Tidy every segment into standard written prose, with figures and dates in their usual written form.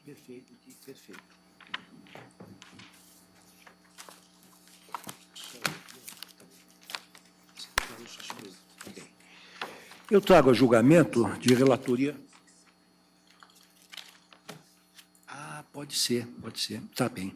Perfeito, perfeito. Eu trago a julgamento de relatoria. Pode ser. Está bem.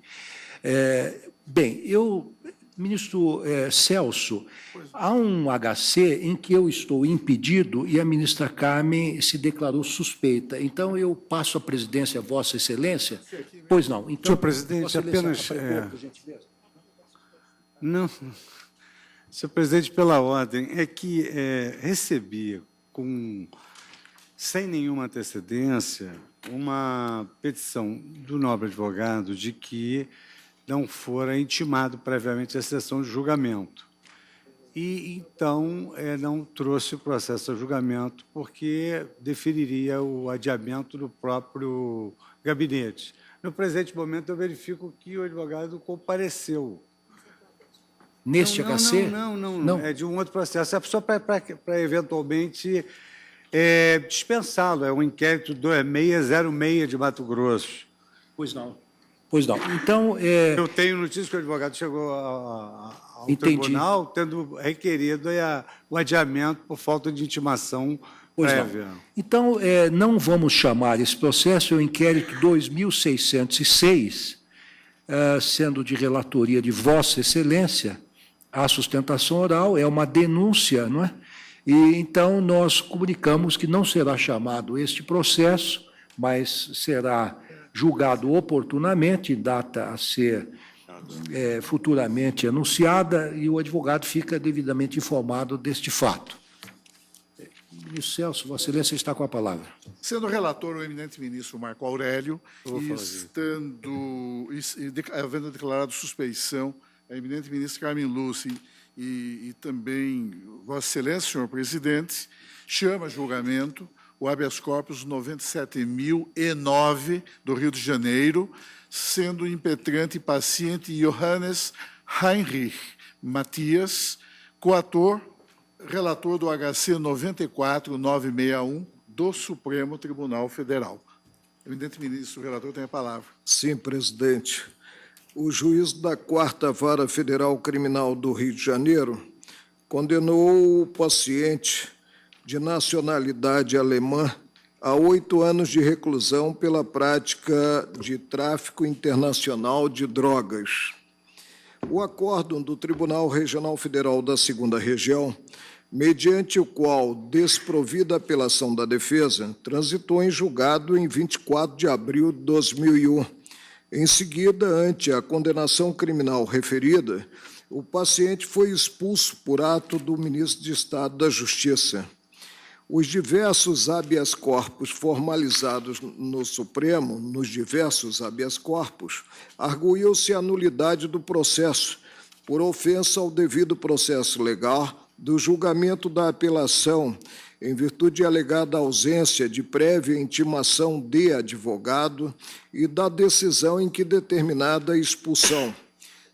Ministro Celso, há um HC em que eu estou impedido e a ministra Carmen se declarou suspeita. Então, eu passo a presidência a Vossa Excelência? Pois não. Então, senhor presidente, Vossa apenas... por gentileza. Não, senhor presidente, pela ordem, é que recebi, sem nenhuma antecedência, uma petição do nobre advogado de que não fora intimado previamente a sessão de julgamento. E, então, não trouxe o processo a julgamento porque deferiria o adiamento do próprio gabinete. No presente momento, eu verifico que o advogado compareceu. Neste HC? Não, é de um outro processo. É só para eventualmente dispensá-lo. É um inquérito 2606 de Mato Grosso. Pois não. Então, eu tenho notícia que o advogado chegou ao tribunal tendo requerido o adiamento por falta de intimação prévia. Não. Então, não vamos chamar esse processo, é o inquérito 2606, sendo de relatoria de Vossa Excelência, a sustentação oral, é uma denúncia, não é? E, então, nós comunicamos que não será chamado este processo, mas será julgado oportunamente, data a ser futuramente anunciada, e o advogado fica devidamente informado deste fato. Ministro Celso, Vossa Excelência está com a palavra. Sendo relator o eminente ministro Marco Aurélio, havendo declarado suspeição a eminente ministra Carmen Lúcia e também Vossa Excelência, senhor presidente, chama a julgamento o habeas corpus 97.009 do Rio de Janeiro, sendo impetrante paciente Johannes Heinrich Matias, coator, relator do HC 94961 do Supremo Tribunal Federal. Eminente ministro, o relator tem a palavra. Sim, presidente. O juiz da 4ª Vara Federal Criminal do Rio de Janeiro condenou o paciente de nacionalidade alemã a 8 anos de reclusão pela prática de tráfico internacional de drogas. O acórdão do Tribunal Regional Federal da 2ª Região, mediante o qual, desprovida a apelação da defesa, transitou em julgado em 24 de abril de 2001. Em seguida, ante a condenação criminal referida, o paciente foi expulso por ato do ministro de Estado da Justiça. Os diversos habeas corpus formalizados no Supremo, nos diversos habeas corpus, arguiu-se a nulidade do processo, por ofensa ao devido processo legal, do julgamento da apelação, em virtude de alegada ausência de prévia intimação de advogado e da decisão em que determinada a expulsão.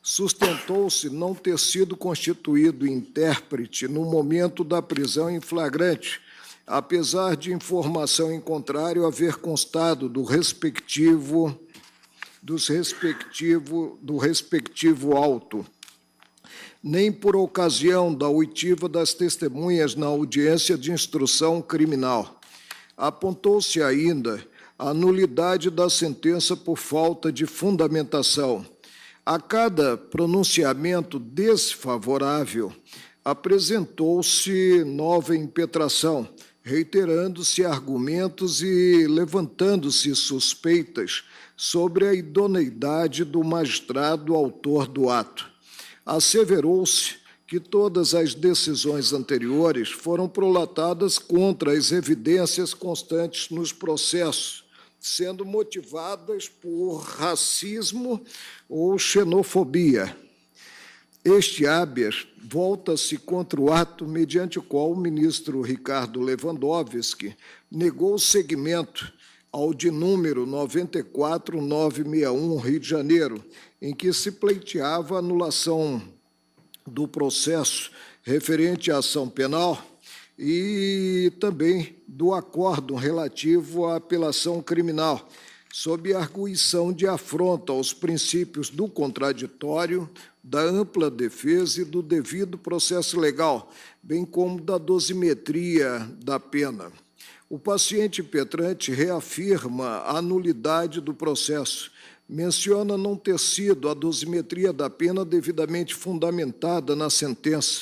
Sustentou-se não ter sido constituído intérprete no momento da prisão em flagrante, apesar de informação em contrário haver constado do respectivo auto, nem por ocasião da oitiva das testemunhas na audiência de instrução criminal. Apontou-se ainda a nulidade da sentença por falta de fundamentação. A cada pronunciamento desfavorável, apresentou-se nova impetração, reiterando-se argumentos e levantando-se suspeitas sobre a idoneidade do magistrado autor do ato. Asseverou-se que todas as decisões anteriores foram prolatadas contra as evidências constantes nos processos, sendo motivadas por racismo ou xenofobia. Este habeas volta-se contra o ato mediante o qual o ministro Ricardo Lewandowski negou seguimento ao de número 94961, Rio de Janeiro, em que se pleiteava a anulação do processo referente à ação penal e também do acórdão relativo à apelação criminal, sob a arguição de afronta aos princípios do contraditório, da ampla defesa e do devido processo legal, bem como da dosimetria da pena. O paciente impetrante reafirma a nulidade do processo, menciona não ter sido a dosimetria da pena devidamente fundamentada na sentença,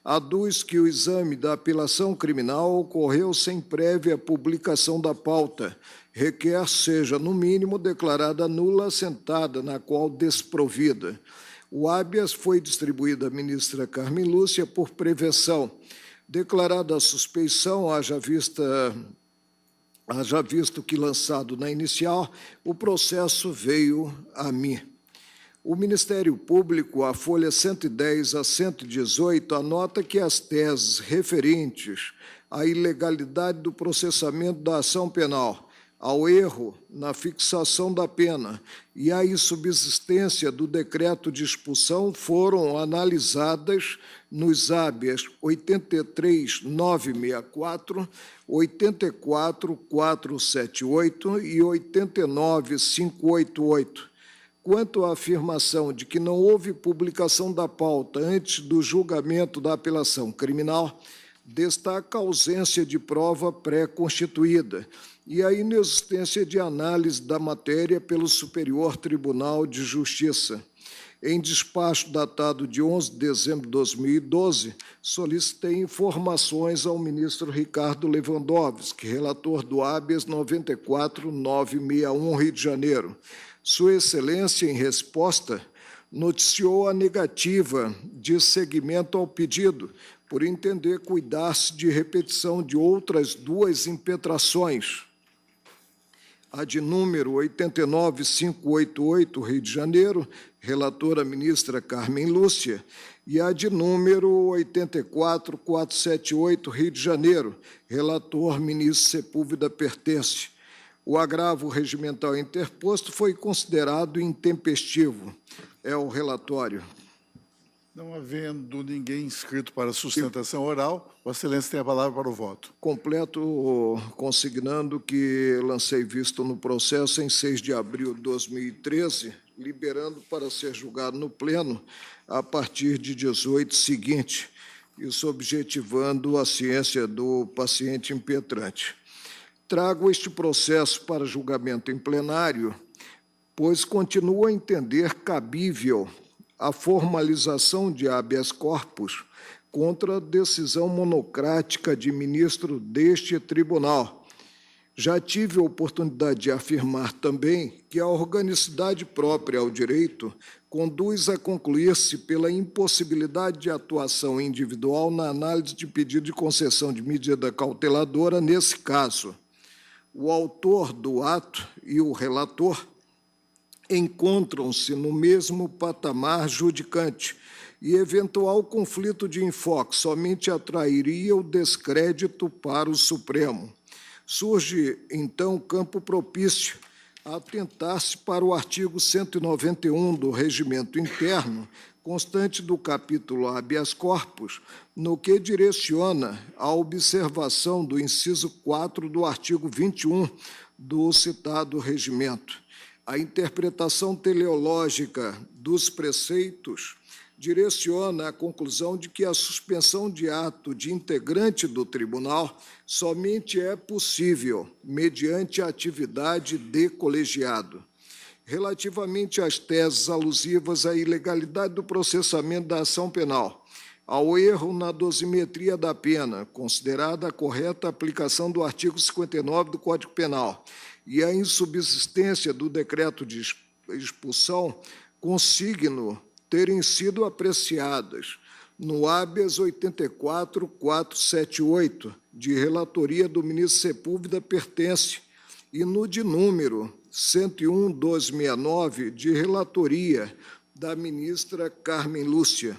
aduz que o exame da apelação criminal ocorreu sem prévia publicação da pauta, requer seja, no mínimo, declarada nula assentada, na qual desprovida. O habeas foi distribuído à ministra Carmen Lúcia por prevenção. Declarada a suspeição, haja visto que, lançado na inicial, o processo veio a mim. O Ministério Público, a folha 110 a 118, anota que as teses referentes à ilegalidade do processamento da ação penal, ao erro na fixação da pena e à insubsistência do decreto de expulsão foram analisadas nos habeas 83.964, 84.478 e 89.588. Quanto à afirmação de que não houve publicação da pauta antes do julgamento da apelação criminal, destaca a ausência de prova pré-constituída e a inexistência de análise da matéria pelo Superior Tribunal de Justiça. Em despacho datado de 11 de dezembro de 2012, solicitei informações ao ministro Ricardo Lewandowski, relator do habeas 94.961, Rio de Janeiro. Sua Excelência, em resposta, noticiou a negativa de seguimento ao pedido, por entender cuidar-se de repetição de outras duas impetrações, a de número 89.588, Rio de Janeiro, relatora ministra Carmen Lúcia, e a de número 84.478, Rio de Janeiro, relator ministro Sepúlveda Pertence. O agravo regimental interposto foi considerado intempestivo. É o relatório. Não havendo ninguém inscrito para sustentação oral, Vossa Excelência tem a palavra para o voto. Completo consignando que lancei vista no processo em 6 de abril de 2013, liberando para ser julgado no pleno a partir de 18 seguinte, isso objetivando a ciência do paciente impetrante. Trago este processo para julgamento em plenário, pois continuo a entender cabível a formalização de habeas corpus contra a decisão monocrática de ministro deste tribunal. Já tive a oportunidade de afirmar também que a organicidade própria ao direito conduz a concluir-se pela impossibilidade de atuação individual na análise de pedido de concessão de medida cauteladora nesse caso. O autor do ato e o relator encontram-se no mesmo patamar judicante e eventual conflito de enfoque somente atrairia o descrédito para o Supremo. Surge, então, campo propício a atentar-se para o artigo 191 do Regimento Interno, constante do capítulo habeas corpus, no que direciona a observação do inciso 4 do artigo 21 do citado regimento. A interpretação teleológica dos preceitos direciona à conclusão de que a suspensão de ato de integrante do tribunal somente é possível mediante a atividade de colegiado. Relativamente às teses alusivas à ilegalidade do processamento da ação penal, ao erro na dosimetria da pena, considerada a correta aplicação do artigo 59 do Código Penal, e a insubsistência do decreto de expulsão, consigno terem sido apreciadas no habeas 84.478, de relatoria do ministro Sepúlveda Pertence, e no de número 101.269, de relatoria da ministra Carmen Lúcia.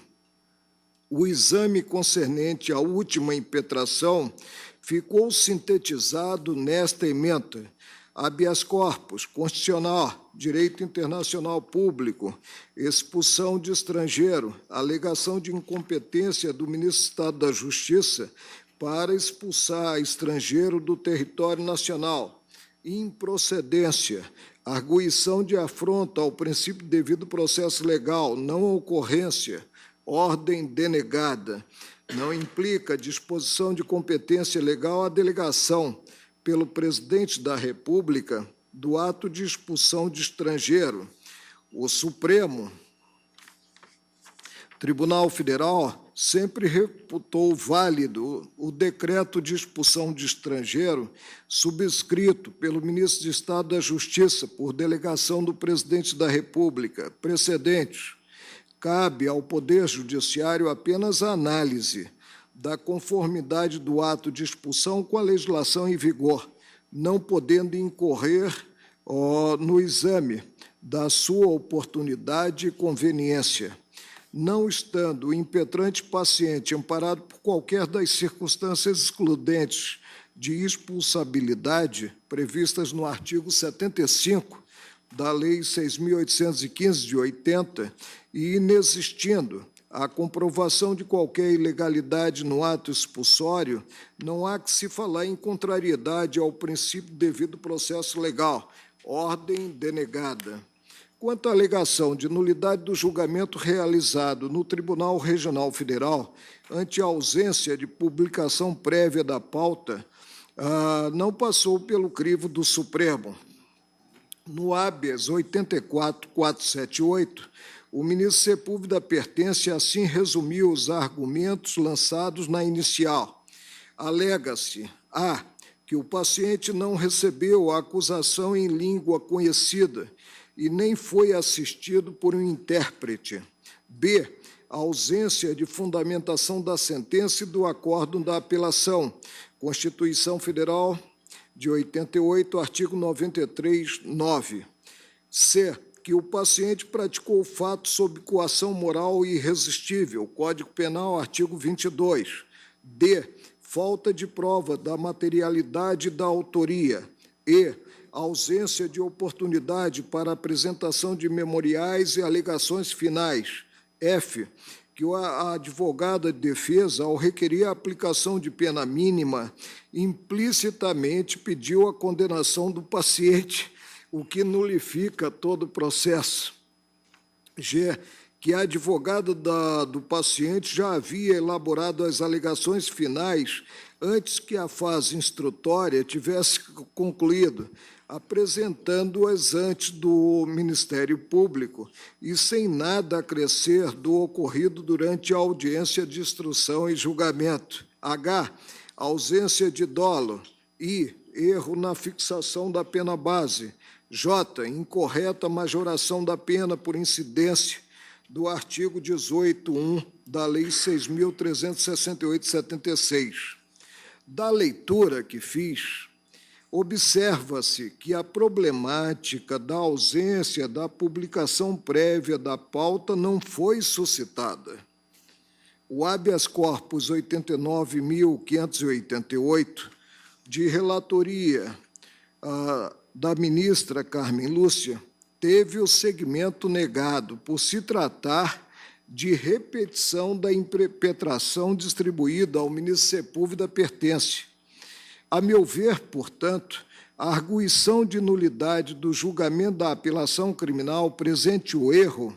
O exame concernente à última impetração ficou sintetizado nesta ementa: habeas corpus, constitucional, direito internacional público, expulsão de estrangeiro, alegação de incompetência do ministro do Estado da Justiça, para expulsar estrangeiro do território nacional, improcedência, arguição de afronta ao princípio de devido processo legal, não ocorrência, ordem denegada. Não implica disposição de competência legal a delegação pelo presidente da República do ato de expulsão de estrangeiro. O Supremo Tribunal Federal sempre reputou válido o decreto de expulsão de estrangeiro subscrito pelo ministro de Estado da Justiça por delegação do presidente da República. Precedentes. Cabe ao Poder Judiciário apenas a análise da conformidade do ato de expulsão com a legislação em vigor, não podendo incorrer no exame da sua oportunidade e conveniência. Não estando o impetrante paciente amparado por qualquer das circunstâncias excludentes de expulsabilidade previstas no artigo 75 da Lei 6.815 de 80 e inexistindo a comprovação de qualquer ilegalidade no ato expulsório, não há que se falar em contrariedade ao princípio devido processo legal, ordem denegada. Quanto à alegação de nulidade do julgamento realizado no Tribunal Regional Federal, ante a ausência de publicação prévia da pauta, não passou pelo crivo do Supremo. No habeas 84.478, o ministro Sepúlveda Pertence assim resumiu os argumentos lançados na inicial. Alega-se, a, que o paciente não recebeu a acusação em língua conhecida e nem foi assistido por um intérprete. B, a ausência de fundamentação da sentença e do acórdão da apelação. Constituição Federal de 88, artigo 93, 9. C, que o paciente praticou o fato sob coação moral irresistível. Código Penal, artigo 22. D, falta de prova da materialidade da autoria. E, ausência de oportunidade para apresentação de memoriais e alegações finais. F, que a advogada de defesa, ao requerer a aplicação de pena mínima, implicitamente pediu a condenação do paciente, o que nulifica todo o processo. G, que a advogada do paciente já havia elaborado as alegações finais antes que a fase instrutória tivesse concluído, apresentando-as antes do Ministério Público e sem nada acrescer do ocorrido durante a audiência de instrução e julgamento. H, ausência de dolo. I, erro na fixação da pena base. J, incorreta majoração da pena por incidência do artigo 18.1 da Lei 6.368/76. Da leitura que fiz, observa-se que a problemática da ausência da publicação prévia da pauta não foi suscitada. O habeas corpus 89.588, de relatoria da ministra Carmen Lúcia, teve o segmento negado por se tratar de repetição da impetração distribuída ao ministro Sepúlveda Pertence. A meu ver, portanto, a arguição de nulidade do julgamento da apelação criminal presente o erro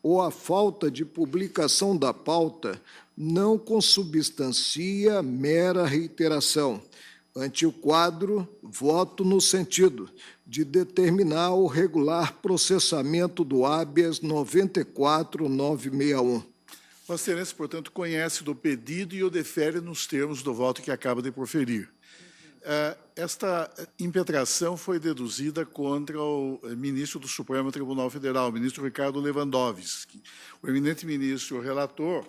ou a falta de publicação da pauta não consubstancia mera reiteração. Ante o quadro, voto no sentido de determinar o regular processamento do habeas 94.961. Vossa Excelência, portanto, conhece do pedido e o defere nos termos do voto que acaba de proferir. Esta impetração foi deduzida contra o ministro do Supremo Tribunal Federal, o ministro Ricardo Lewandowski. O eminente ministro relator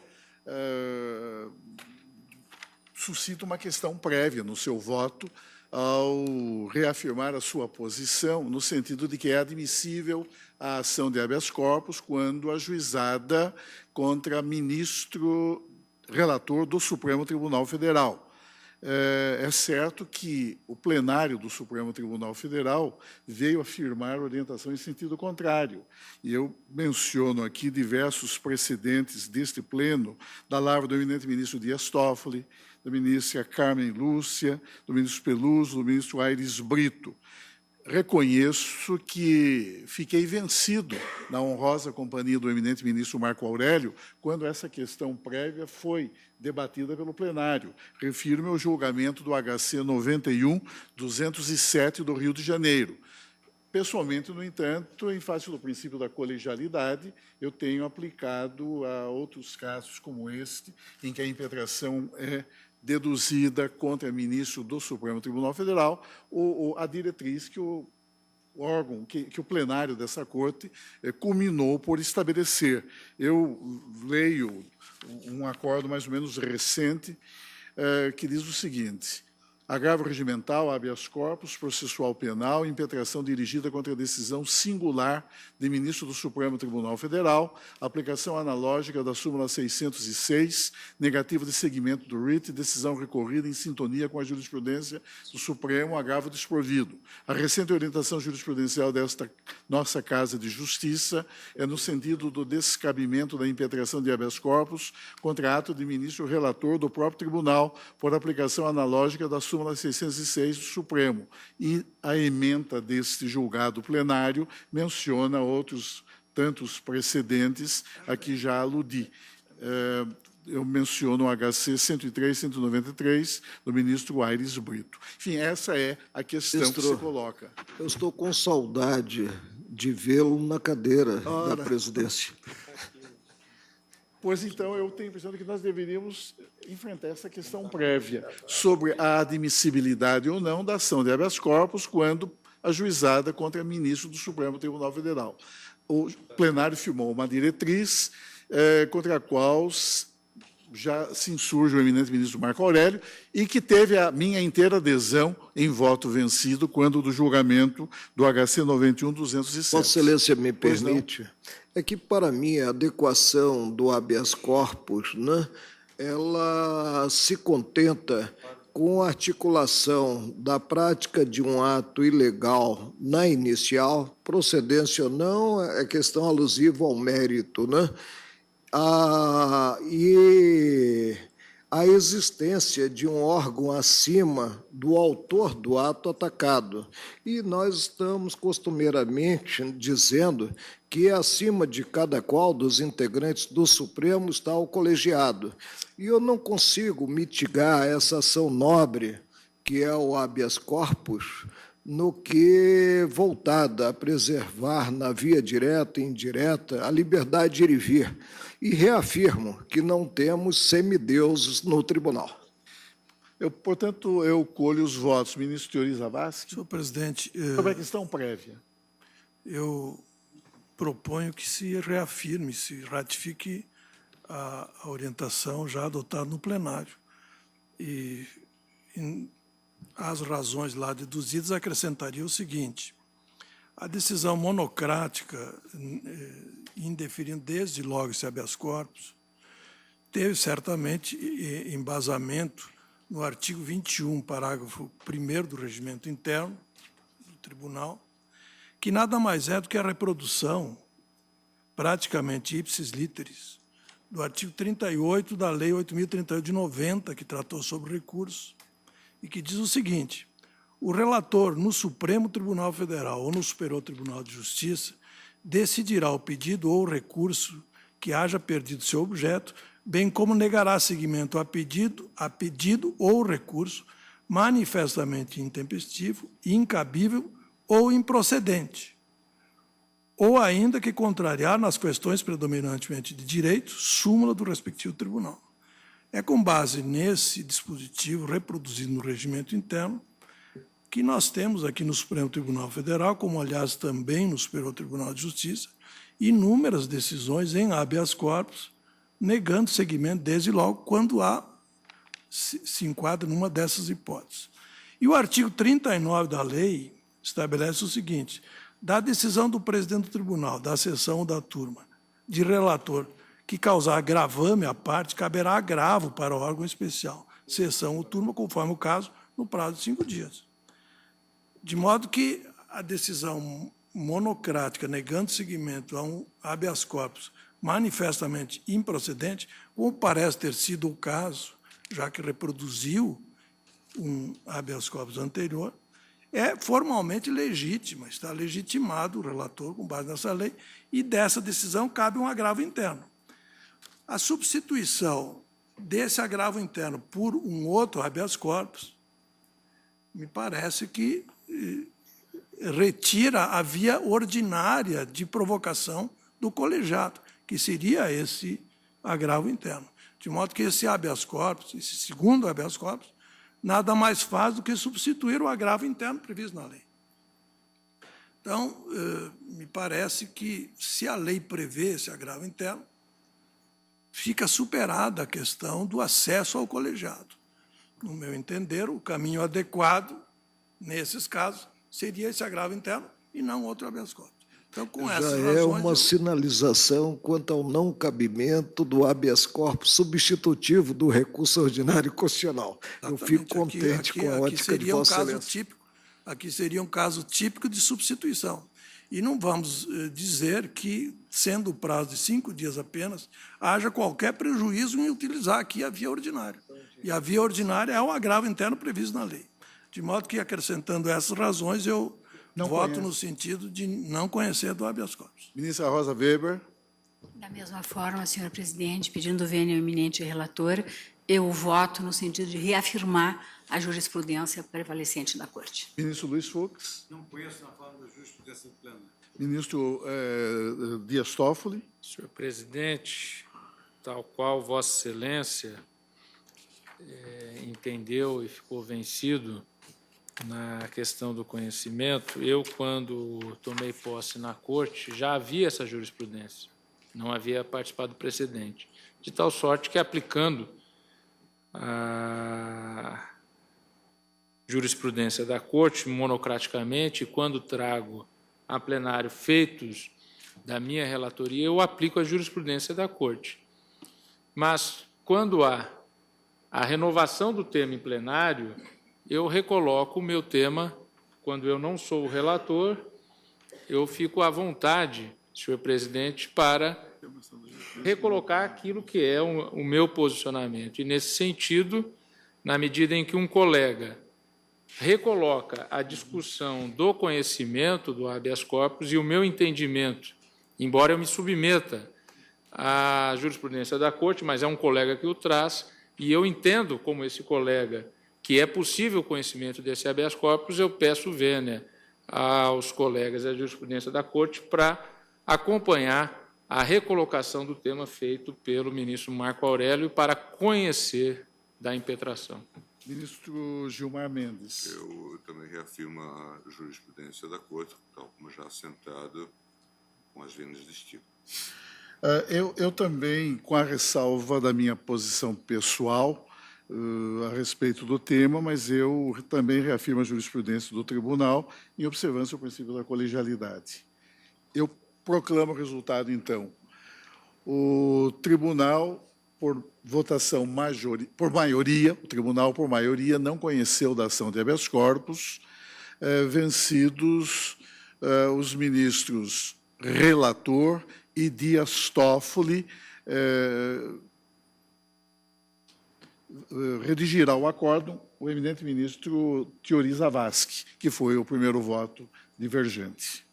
suscita uma questão prévia no seu voto ao reafirmar a sua posição, no sentido de que é admissível a ação de habeas corpus quando ajuizada contra ministro relator do Supremo Tribunal Federal. É certo que o plenário do Supremo Tribunal Federal veio afirmar orientação em sentido contrário. E eu menciono aqui diversos precedentes deste pleno, da lavra do eminente ministro Dias Toffoli, da ministra Carmen Lúcia, do ministro Peluso, do ministro Aires Brito. Reconheço que fiquei vencido na honrosa companhia do eminente ministro Marco Aurélio quando essa questão prévia foi debatida pelo plenário. Refiro-me ao julgamento do HC 91-207 do Rio de Janeiro. Pessoalmente, no entanto, em face do princípio da colegialidade, eu tenho aplicado a outros casos como este, em que a impetração é deduzida contra ministro do Supremo Tribunal Federal, a diretriz que o órgão, que o plenário dessa Corte culminou por estabelecer. Eu leio um acordo mais ou menos recente que diz o seguinte: agravo regimental, habeas corpus, processual penal, impetração dirigida contra a decisão singular de ministro do Supremo Tribunal Federal, aplicação analógica da súmula 606, negativa de seguimento do writ, decisão recorrida em sintonia com a jurisprudência do Supremo, agravo desprovido. A recente orientação jurisprudencial desta nossa Casa de Justiça é no sentido do descabimento da impetração de habeas corpus contra ato de ministro relator do próprio tribunal por aplicação analógica da súmula 606 do Supremo, e a ementa deste julgado plenário menciona outros tantos precedentes a que já aludi. Eu menciono o HC 103, 193, do ministro Aires Brito. Enfim, essa é a questão que se coloca. Eu estou com saudade de vê-lo na cadeira da presidência. Pois então, eu tenho a impressão de que nós deveríamos enfrentar essa questão prévia sobre a admissibilidade ou não da ação de habeas corpus quando ajuizada contra ministro do Supremo Tribunal Federal. O plenário firmou uma diretriz contra a qual já se insurge o eminente ministro Marco Aurélio e que teve a minha inteira adesão em voto vencido quando do julgamento do HC 91-207. Vossa Excelência me permite? É que, para mim, a adequação do habeas corpus, né, ela se contenta com a articulação da prática de um ato ilegal na inicial, procedência ou não, é questão alusiva ao mérito, né? E a existência de um órgão acima do autor do ato atacado. E nós estamos costumeiramente dizendo que acima de cada qual dos integrantes do Supremo está o colegiado. E eu não consigo mitigar essa ação nobre, que é o habeas corpus, no que voltada a preservar na via direta e indireta a liberdade de ir e vir. E reafirmo que não temos semideuses no tribunal. Portanto, eu colho os votos. Ministro Teori Zavascki. Senhor presidente, sobre a questão prévia. Eu proponho que se reafirme, se ratifique a orientação já adotada no plenário. E as razões lá deduzidas acrescentaria o seguinte: a decisão monocrática, indeferindo desde logo esse habeas corpus, teve certamente embasamento no artigo 21, parágrafo 1º do regimento interno do tribunal, que nada mais é do que a reprodução, praticamente ipsis literis, do artigo 38 da Lei 8.038 de 90, que tratou sobre recursos, e que diz o seguinte: o relator no Supremo Tribunal Federal ou no Superior Tribunal de Justiça decidirá o pedido ou o recurso que haja perdido seu objeto, bem como negará seguimento a pedido ou recurso manifestamente intempestivo, incabível ou improcedente, ou ainda que contrariar nas questões predominantemente de direito, súmula do respectivo tribunal. É com base nesse dispositivo reproduzido no regimento interno que nós temos aqui no Supremo Tribunal Federal, como, aliás, também no Superior Tribunal de Justiça, inúmeras decisões em habeas corpus, negando seguimento desde logo quando se enquadra numa dessas hipóteses. E o artigo 39 da lei estabelece o seguinte: da decisão do presidente do tribunal, da sessão ou da turma, de relator, que causar agravame à parte, caberá agravo para o órgão especial, sessão ou turma, conforme o caso, no prazo de 5 dias. De modo que a decisão monocrática, negando seguimento a um habeas corpus manifestamente improcedente, como parece ter sido o caso já que reproduziu um habeas corpus anterior, é formalmente legítima, está legitimado o relator com base nessa lei, e dessa decisão cabe um agravo interno. A substituição desse agravo interno por um outro habeas corpus, me parece que retira a via ordinária de provocação do colegiado, que seria esse agravo interno. De modo que esse habeas corpus, esse segundo habeas corpus, nada mais faz do que substituir o agravo interno previsto na lei. Então, me parece que, se a lei prevê esse agravo interno, fica superada a questão do acesso ao colegiado. No meu entender, o caminho adequado, nesses casos, seria esse agravo interno e não outro habeas corpus. Então, com essas razões, é uma sinalização quanto ao não cabimento do habeas corpus substitutivo do recurso ordinário constitucional. Eu fico contente com a ótica de Vossa Excelência. Aqui seria um caso típico de substituição. E não vamos dizer que, sendo o prazo de 5 dias apenas, haja qualquer prejuízo em utilizar aqui a via ordinária. E a via ordinária é um agravo interno previsto na lei. De modo que, acrescentando essas razões, eu voto no sentido de não conhecer do habeas corpus. Ministra Rosa Weber. Da mesma forma, senhor presidente, pedindo vênia ao eminente relator, eu voto no sentido de reafirmar a jurisprudência prevalecente da Corte. Ministro Luiz Fux. Não conheço na forma da jurisprudência do pleno. Ministro Dias Toffoli. Senhor presidente, tal qual Vossa Excelência entendeu e ficou vencido na questão do conhecimento, eu, quando tomei posse na Corte, já havia essa jurisprudência, não havia participado do precedente, de tal sorte que, aplicando a jurisprudência da Corte monocraticamente, quando trago a plenário feitos da minha relatoria, eu aplico a jurisprudência da Corte. Mas, quando há a renovação do tema em plenário, eu recoloco o meu tema. Quando eu não sou o relator, eu fico à vontade, senhor presidente, para recolocar aquilo que é o meu posicionamento. E, nesse sentido, na medida em que um colega recoloca a discussão do conhecimento do habeas corpus e o meu entendimento, embora eu me submeta à jurisprudência da Corte, mas é um colega que o traz, e eu entendo como esse colega que é possível o conhecimento desse habeas corpus, eu peço vênia aos colegas da jurisprudência da Corte para acompanhar a recolocação do tema feito pelo ministro Marco Aurélio para conhecer da impetração. Ministro Gilmar Mendes. Eu também reafirmo a jurisprudência da Corte, tal como já assentado com as vênias de estilo. Eu também, com a ressalva da minha posição pessoal a respeito do tema, mas eu também reafirmo a jurisprudência do tribunal em observância ao princípio da colegialidade. Eu proclamo o resultado, então. O tribunal, por votação por maioria, o tribunal, por maioria, não conheceu da ação de habeas corpus, vencidos os ministros relator e Dias Toffoli, redigirá o acórdão o eminente ministro Teori Zavascki, que foi o primeiro voto divergente.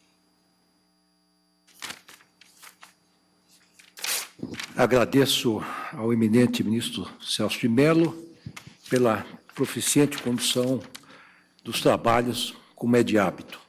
Agradeço ao eminente ministro Celso de Mello pela proficiente condução dos trabalhos, como é de hábito.